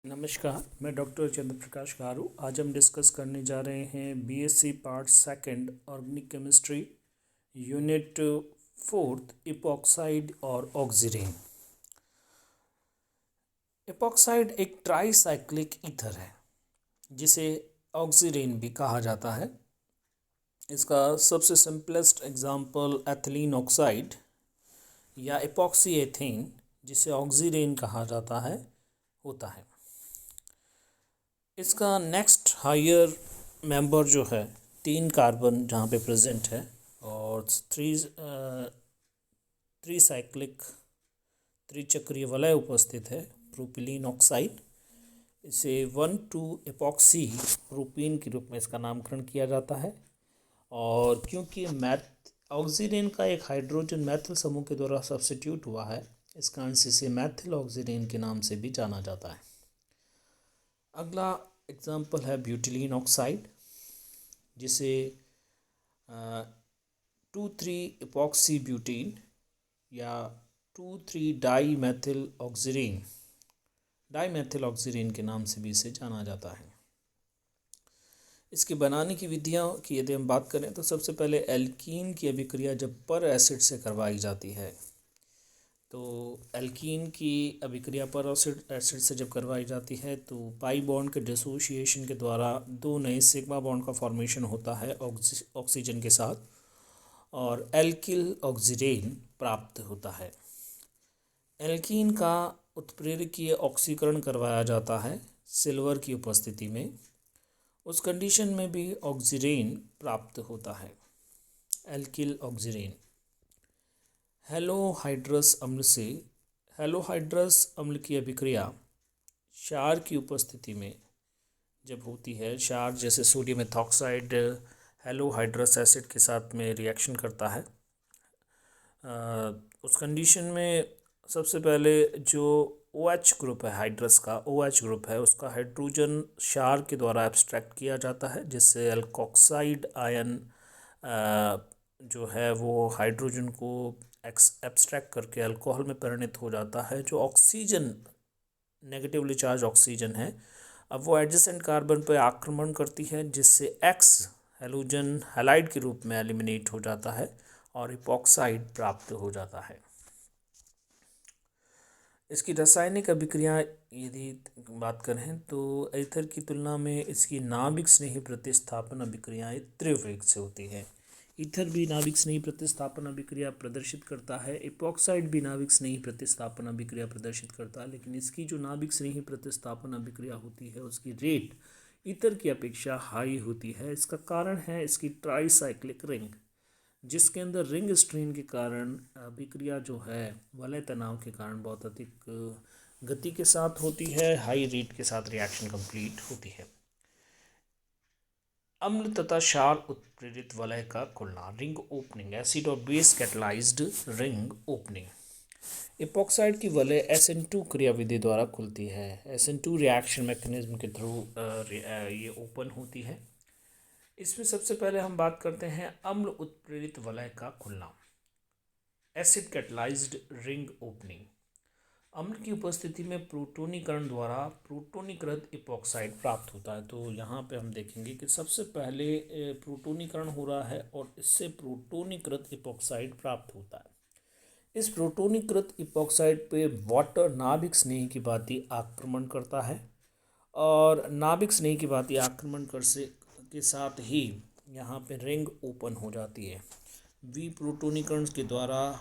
नमस्कार, मैं डॉक्टर चंद्र प्रकाश गारू। आज हम डिस्कस करने जा रहे हैं BSc part second organic chemistry unit fourth epoxide और ऑक्सीरेन। इपॉक्साइड एक ट्राईसाइक्लिक ईथर है जिसे ऑक्सीरेन भी कहा जाता है। इसका सबसे सिंपलेस्ट एग्जांपल एथिलीन ऑक्साइड या इपॉक्सी एथेन जिसे ऑक्सीरेन कहा जाता है होता है। इसका नेक्स्ट हायर मेंबर जो है 3 कार्बन जहाँ पे प्रेजेंट है और त्रिसाइक्लिक त्रिचक्रीय वलय उपस्थित है प्रोपिलीन ऑक्साइड। इसे 1,2 एपॉक्सी प्रोपीन के रूप में इसका नामकरण किया जाता है। और क्योंकि ऑक्सीरेन का एक हाइड्रोजन मैथिल समूह के द्वारा सब्स्टिट्यूट हुआ है, इस कारण से इसे मैथिल ऑक्सीरेन के नाम से भी जाना जाता है। अगला एग्जाम्पल है ब्यूटिलीन ऑक्साइड जिसे 2,3 एपॉक्सी ब्यूटीन या 2,3 डाईमेथिल ऑक्सीरेन के नाम से भी इसे जाना जाता है। इसके बनाने की विधियाँ की यदि हम बात करें तो सबसे पहले एल्कीन की अभिक्रिया जब पर एसिड से करवाई जाती है, तो एल्कीन की अभिक्रिया पर एसिड से जब करवाई जाती है तो पाई बॉन्ड के डिसोसिएशन के द्वारा 2 नए सिग्मा बॉन्ड का फॉर्मेशन होता है ऑक्सीजन के साथ और एल्किल ऑक्सीरेन प्राप्त होता है। एल्कीन का उत्प्रेरकीय ऑक्सीकरण करवाया जाता है सिल्वर की उपस्थिति में। उस कंडीशन में भी ऑक्सीरेन प्राप्त होता है, एल्किल ऑक्सीरेन। हेलोहाइड्रस अम्ल की अभिक्रिया क्षार की उपस्थिति में जब होती है, क्षार जैसे सोडियम एथॉक्साइड हेलोहाइड्रस एसिड के साथ में रिएक्शन करता है, उस कंडीशन में सबसे पहले जो OH ग्रुप है, हाइड्रस का OH ग्रुप है, उसका हाइड्रोजन क्षार के द्वारा एब्स्ट्रैक्ट किया जाता है, जिससे एल्कोक्साइड आयन जो है वो हाइड्रोजन को एब्स्ट्रैक्ट करके अल्कोहल में परिणत हो जाता है। जो ऑक्सीजन नेगेटिवली चार्ज ऑक्सीजन है, अब वो एडजेसेंट कार्बन पर आक्रमण करती है, जिससे X हेलोजन हैलाइड के रूप में एलिमिनेट हो जाता है और इपॉक्साइड प्राप्त हो जाता है। इसकी रासायनिक अभिक्रिया यदि बात करें तो ईथर की तुलना में इसकी नाभिक स्नेही प्रतिस्थापन अभिक्रियाएं तीव्र वेग से होती हैं। ईथर भी नाभिक स्नेही प्रतिस्थापन अभिक्रिया प्रदर्शित करता है, इपॉक्साइड भी नाभिक स्नेही प्रतिस्थापन अभिक्रिया प्रदर्शित करता है, लेकिन इसकी जो नाभिक स्नेही प्रतिस्थापन अभिक्रिया होती है उसकी रेट ईथर की अपेक्षा हाई होती है। इसका कारण है इसकी ट्राईसाइक्लिक रिंग, जिसके अंदर रिंग स्ट्रेन के कारण अभिक्रिया जो है वलय तनाव के कारण बहुत अधिक गति के साथ होती है, हाई रेट के साथ रिएक्शन कंप्लीट होती है। अम्ल तथा क्षार उत्प्रेरित वलय का खुलना, रिंग ओपनिंग, एसिड और base catalysed ring opening. Epoxide की वलय SN2 क्रियाविधि द्वारा खुलती है। SN2 रिएक्शन मैकेनिज्म के थ्रू ये ओपन होती है। इसमें सबसे पहले हम बात करते हैं अम्ल उत्प्रेरित वलय का खुलना, एसिड कैटलाइज्ड रिंग ओपनिंग। अम्ल की उपस्थिति में प्रोटोनीकरण द्वारा प्रोटोनीकृत इपॉक्साइड प्राप्त होता है। तो यहाँ पे हम देखेंगे कि सबसे पहले प्रोटोनीकरण हो रहा है और इससे प्रोटोनीकृत इपॉक्साइड प्राप्त होता है। इस प्रोटोनीकृत इपॉक्साइड पे वाटर नाभिक स्नेही की भांति आक्रमण करता है और नाभिक स्नेही की भांति आक्रमण के साथ ही यहाँ पे रिंग ओपन हो जाती है। प्रोटोनीकरण के द्वारा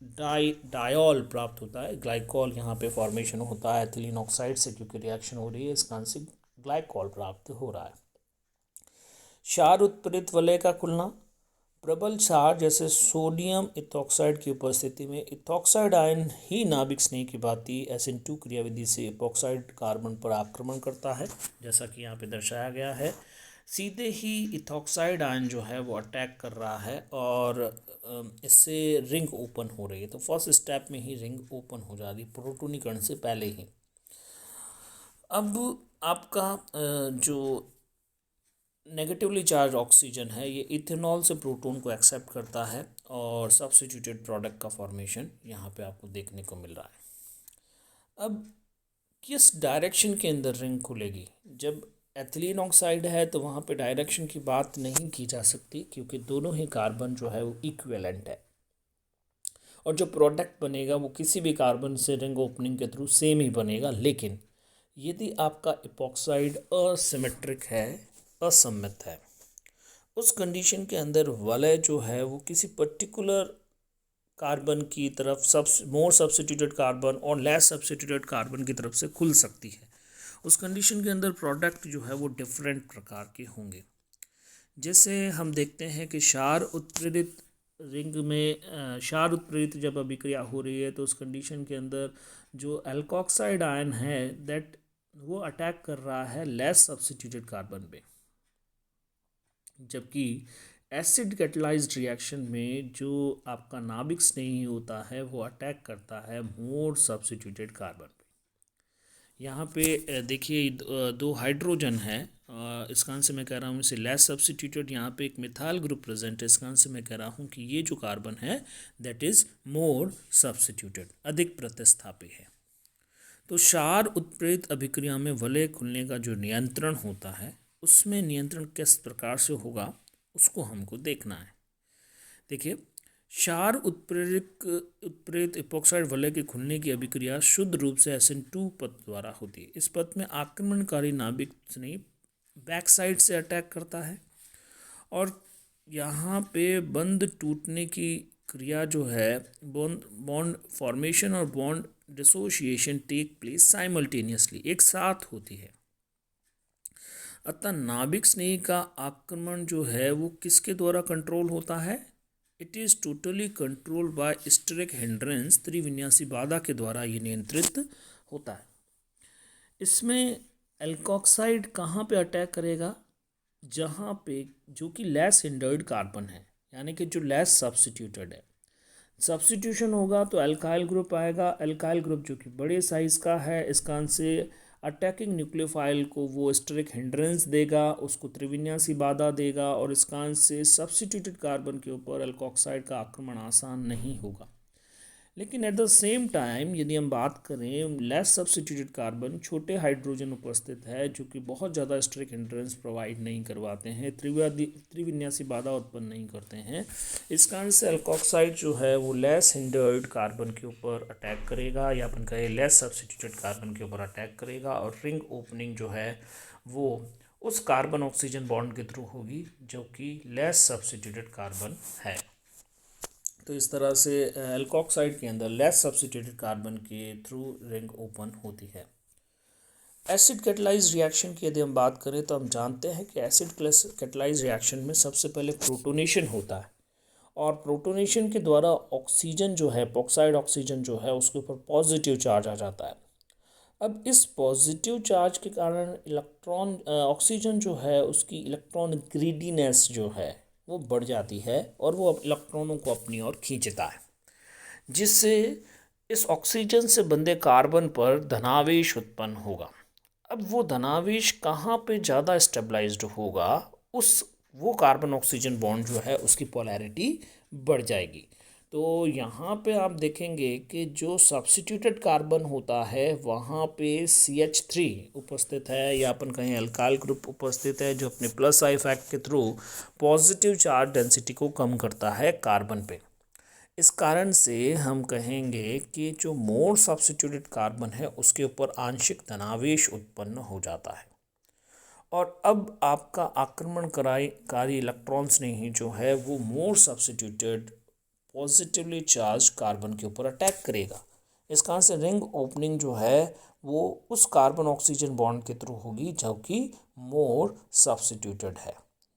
डायॉल प्राप्त होता है, ग्लाइकॉल यहाँ पे फॉर्मेशन होता है एथिलीन ऑक्साइड से, क्योंकि रिएक्शन हो रही है इस कारण से ग्लाइकॉल प्राप्त हो रहा है। क्षार उत्प्रेरित वलय का खुलना, प्रबल क्षार जैसे सोडियम इथॉक्साइड की उपस्थिति में इथॉक्साइड आयन ही नाभिक स्नेह की भांति SN2 क्रियाविधि से इपॉक्साइड कार्बन पर आक्रमण करता है, जैसा कि यहाँ पे दर्शाया गया है। सीधे ही इथॉक्साइड आयन जो है वो अटैक कर रहा है और इससे रिंग ओपन हो रही है। तो फर्स्ट स्टेप में ही रिंग ओपन हो जा रही प्रोटोनीकरण से पहले ही। अब आपका जो नेगेटिवली चार्ज ऑक्सीजन है ये इथेनॉल से प्रोटॉन को एक्सेप्ट करता है और सब्स्टिट्यूटेड प्रोडक्ट का फॉर्मेशन यहाँ पे आपको देखने को मिल रहा है। अब किस डायरेक्शन के अंदर रिंग खुलेगी। जब एथिलीन ऑक्साइड है तो वहाँ पे डायरेक्शन की बात नहीं की जा सकती, क्योंकि दोनों ही कार्बन जो है वो इक्विवेलेंट है, और जो प्रोडक्ट बनेगा वो किसी भी कार्बन से रिंग ओपनिंग के थ्रू सेम ही बनेगा। लेकिन यदि आपका इपॉक्साइड असिमेट्रिक है, असममित है, उस कंडीशन के अंदर वलय जो है वो किसी पर्टिकुलर कार्बन की तरफ मोर सब्स्टिट्यूटेड कार्बन और लेस सब्स्टिट्यूटेड कार्बन की तरफ से खुल सकती है। उस कंडीशन के अंदर प्रोडक्ट जो है वो डिफरेंट प्रकार के होंगे। जैसे हम देखते हैं कि क्षार उत्प्रेरित रिंग में क्षार उत्प्रेरित जब अभिक्रिया हो रही है तो उस कंडीशन के अंदर जो एल्कोक्साइड आयन है दैट वो अटैक कर रहा है लेस सब्स्टिट्यूटेड कार्बन पे, जबकि एसिड कैटलाइज्ड रिएक्शन में जो आपका नाभिक स्नेही होता है वो अटैक करता है मोर सब्स्टिट्यूटेड कार्बन पे। यहाँ पे देखिए दो हाइड्रोजन है, इसका आंसर मैं कह रहा हूँ इसे लेस सब्स्टिट्यूटेड। यहाँ पे एक मिथाइल ग्रुप प्रेजेंट है, इसका आंसर मैं कह रहा हूँ कि ये जो कार्बन है दैट इज़ मोर सब्स्टिट्यूटेड, अधिक प्रतिस्थापी है। तो क्षार उत्प्रेरित अभिक्रिया में वलय खुलने का जो नियंत्रण होता है, उसमें नियंत्रण किस प्रकार से होगा उसको हमको देखना है। देखिए, क्षार उत्प्रेरित इपॉक्साइड वलय के खुलने की अभिक्रिया शुद्ध रूप से SN2 पथ द्वारा होती है। इस पथ में आक्रमणकारी नाभिक स्नेही बैक साइड से अटैक करता है, और यहाँ पे बंध टूटने की क्रिया जो है बॉन्ड फॉर्मेशन और bond dissociation take place simultaneously, एक साथ होती है। अतः नाभिक स्नेही का आक्रमण जो है वो किसके द्वारा कंट्रोल होता है? It is totally controlled by steric hindrance, त्रिविन्यासी बाधा के द्वारा ये नियंत्रित होता है। इसमें एल्कोक्साइड कहाँ पे अटैक करेगा? जहाँ पे जो कि लेस हिंडर्ड कार्बन है, यानी कि जो लेस सब्स्टिट्यूटेड है। सब्स्टिट्यूशन होगा तो अल्काइल ग्रुप आएगा, अल्काइल ग्रुप जो कि बड़े साइज़ का है, इस कारण से अटैकिंग न्यूक्लियोफाइल को वो स्टेरिक हिंड्रेंस देगा, उसको त्रिविन्यासी बाधा देगा, और इस कारण से सब्स्टिट्यूटेड कार्बन के ऊपर अल्कोक्साइड का आक्रमण आसान नहीं होगा। लेकिन एट द सेम टाइम यदि हम बात करें लेस सब्स्टिट्यूटेड कार्बन, छोटे हाइड्रोजन उपस्थित है जो कि बहुत ज़्यादा स्टेरिक हिंड्रेंस प्रोवाइड नहीं करवाते हैं, त्रिविन्यासी बाधा उत्पन्न नहीं करते हैं, इस कारण से अल्कोक्साइड जो है वो लेस हिंडर्ड कार्बन के ऊपर अटैक करेगा, या अपन कहें लेस सब्स्टिट्यूटेड कार्बन के ऊपर अटैक करेगा, और रिंग ओपनिंग जो है वो उस कार्बन ऑक्सीजन बॉन्ड के थ्रू होगी जो कि लेस सब्स्टिट्यूटेड कार्बन है। तो इस तरह से एल्कोक्साइड के अंदर लेस सब्स्टिट्यूटेड कार्बन के थ्रू रिंग ओपन होती है। एसिड कैटलाइज्ड रिएक्शन की यदि हम बात करें तो हम जानते हैं कि एसिड कैटलाइज्ड रिएक्शन में सबसे पहले प्रोटोनेशन होता है, और प्रोटोनेशन के द्वारा ऑक्सीजन जो है, इपॉक्साइड ऑक्सीजन जो है, उसके ऊपर पॉजिटिव चार्ज आ जाता है। अब इस पॉजिटिव चार्ज के कारण इलेक्ट्रॉन ऑक्सीजन जो है उसकी इलेक्ट्रॉन ग्रीडीनेस जो है वो बढ़ जाती है, और वो इलेक्ट्रॉनों को अपनी ओर खींचता है, जिससे इस ऑक्सीजन से बंधे कार्बन पर धनावेश उत्पन्न होगा। अब वो धनावेश कहाँ पे ज़्यादा स्टेबलाइज्ड होगा, उस वो कार्बन ऑक्सीजन बॉन्ड जो है उसकी पोलैरिटी बढ़ जाएगी। तो यहाँ पे आप देखेंगे कि जो सब्स्टिट्यूटेड कार्बन होता है वहाँ पे CH3 उपस्थित है, या अपन कहें अल्काइल ग्रुप उपस्थित है, जो अपने प्लस आई इफेक्ट के थ्रू पॉजिटिव चार्ज डेंसिटी को कम करता है कार्बन पे। इस कारण से हम कहेंगे कि जो मोर सब्स्टिट्यूटेड कार्बन है उसके ऊपर आंशिक धनावेश उत्पन्न हो जाता है, और अब आपका आक्रमणकारी इलेक्ट्रॉन्स ने ही जो है वो मोर सब्स्टिट्यूटेड पॉजिटिवली चार्ज कार्बन के ऊपर अटैक करेगा। इस कारण से रिंग ओपनिंग जो है वो उस कार्बन ऑक्सीजन बॉन्ड के थ्रू होगी जो कि मोर सब्स्टिट्यूटेड है।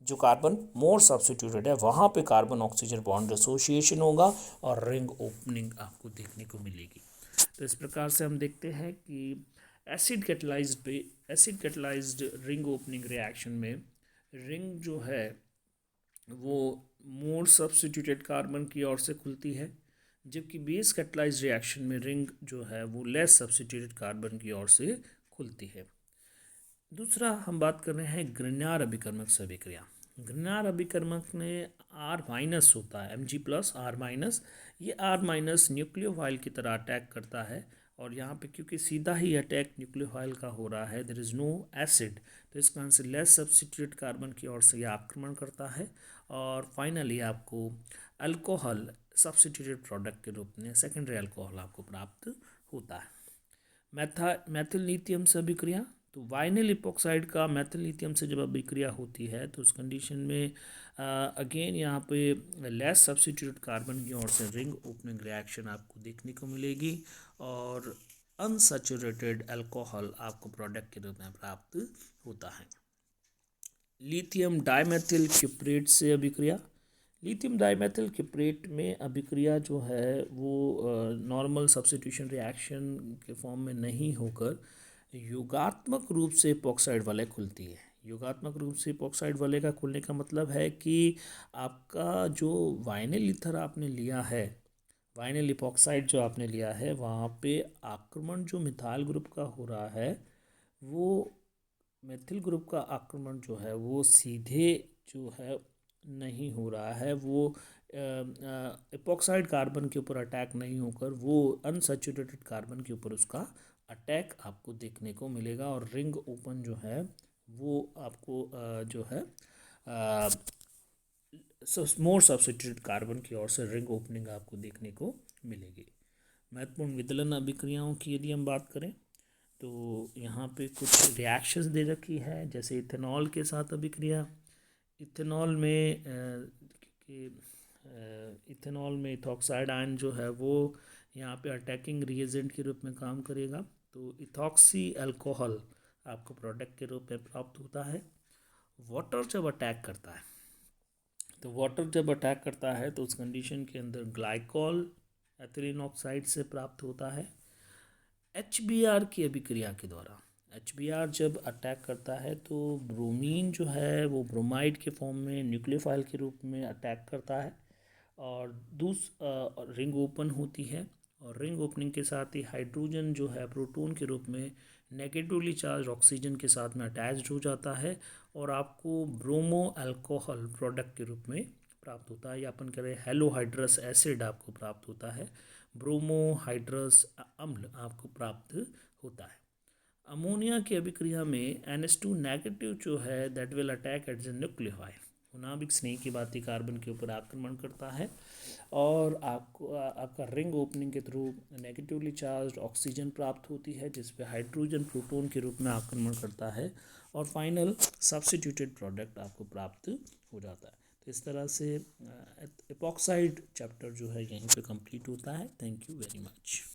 जो कार्बन मोर सब्स्टिट्यूटेड है वहाँ पे कार्बन ऑक्सीजन बॉन्ड एसोसिएशन होगा और रिंग ओपनिंग आपको देखने को मिलेगी। तो इस प्रकार से हम देखते हैं कि acid catalysed ring opening reaction में रिंग जो है वो मोर सब्स्टिट्यूटेड कार्बन की ओर से खुलती है, जबकि बेस कैटलाइज्ड रिएक्शन में रिंग जो है वो लेस सब्स्टिट्यूटेड कार्बन की ओर से खुलती है। दूसरा हम बात कर रहे हैं ग्रिग्नार्ड अभिकर्मक से अभिक्रिया। ग्रिग्नार्ड अभिकर्मक में R- होता है, Mg+R-। ये R- न्यूक्लियोफाइल की तरह अटैक करता है और यहाँ पे क्योंकि सीधा ही अटैक न्यूक्लियोफाइल का हो रहा है, देयर इज़ नो एसिड, तो इस कारण से लेस सब्स्टिट्यूट कार्बन की ओर से यह आक्रमण करता है और फाइनली आपको अल्कोहल सब्स्टिट्यूटेड प्रोडक्ट के रूप में सेकेंडरी अल्कोहल आपको प्राप्त होता है। मैथिल लिथियम से अभिक्रिया, तो वाइनिल इपोक्साइड का मैथिल लिथियम से जब अभिक्रिया होती है तो उस कंडीशन में अगेन यहाँ पे लेस सब्स्टिट्यूट कार्बन की ओर से रिंग ओपनिंग रिएक्शन आपको देखने को मिलेगी और अनसैचुरेटेड अल्कोहल आपको प्रोडक्ट के रूप में प्राप्त होता है। लिथियम डाइमेथिल क्यूप्रेट से अभिक्रिया, लिथियम डाइमेथिल क्यूप्रेट में अभिक्रिया जो है वो नॉर्मल सब्स्टिट्यूशन रिएक्शन के फॉर्म में नहीं होकर योगात्मक रूप से इपॉक्साइड वाले खुलती है। योगात्मक रूप से इपॉक्साइड वाले का खुलने का मतलब है कि आपका जो वाइनिल ईथर आपने लिया है, वाइनिल इपॉक्साइड जो आपने लिया है, वहाँ पे आक्रमण जो मिथाइल ग्रुप का हो रहा है वो मेथिल ग्रुप का आक्रमण जो है वो सीधे जो है नहीं हो रहा है, वो इपॉक्साइड कार्बन के ऊपर अटैक नहीं होकर वो अनसैचुरेटेड कार्बन के ऊपर उसका अटैक आपको देखने को मिलेगा और रिंग ओपन जो है वो आपको जो है मोर सब्स्टिट्यूटेड कार्बन की ओर से रिंग ओपनिंग आपको देखने को मिलेगी। महत्वपूर्ण विदलन अभिक्रियाओं की यदि हम बात करें तो यहाँ पे कुछ रिएक्शंस दे रखी है, जैसे इथेनॉल के साथ अभिक्रिया। इथेनॉल में इथेनॉल में इथॉक्साइड आयन जो है वो यहाँ पे अटैकिंग रिएजेंट के रूप में काम करेगा, तो इथॉक्सी अल्कोहल आपको प्रोडक्ट के रूप में प्राप्त होता है। वाटर जब अटैक करता है, तो वाटर जब अटैक करता है तो उस कंडीशन के अंदर ग्लाइकॉल एथिलीन ऑक्साइड से प्राप्त होता है। HBr की अभिक्रिया के द्वारा HBr जब अटैक करता है तो ब्रोमीन जो है वो ब्रोमाइड के फॉर्म में न्यूक्लियोफाइल के रूप में अटैक करता है और रिंग ओपन होती है और रिंग ओपनिंग के साथ ही हाइड्रोजन जो है प्रोटॉन के रूप में नेगेटिवली चार्ज ऑक्सीजन के साथ में अटैच्ड हो जाता है और आपको ब्रोमो अल्कोहल प्रोडक्ट के रूप में प्राप्त होता है, या अपन करें हेलोहाइड्रस एसिड आपको प्राप्त होता है, ब्रोमोहाइड्रस अम्ल आपको प्राप्त होता है। अमोनिया की अभिक्रिया में NH2 नेगेटिव जो है that will attack at the nucleophile, नाभिक स्नेह की भांति कार्बन के ऊपर आक्रमण करता है और आपको आपका रिंग ओपनिंग के थ्रू नेगेटिवली चार्ज ऑक्सीजन प्राप्त होती है जिस पे हाइड्रोजन प्रोटॉन के रूप में आक्रमण करता है और फाइनल सब्स्टिट्यूटेड प्रोडक्ट आपको प्राप्त हो जाता है। तो इस तरह से इपॉक्साइड चैप्टर जो है यहीं पे कंप्लीट होता है। Thank you very much.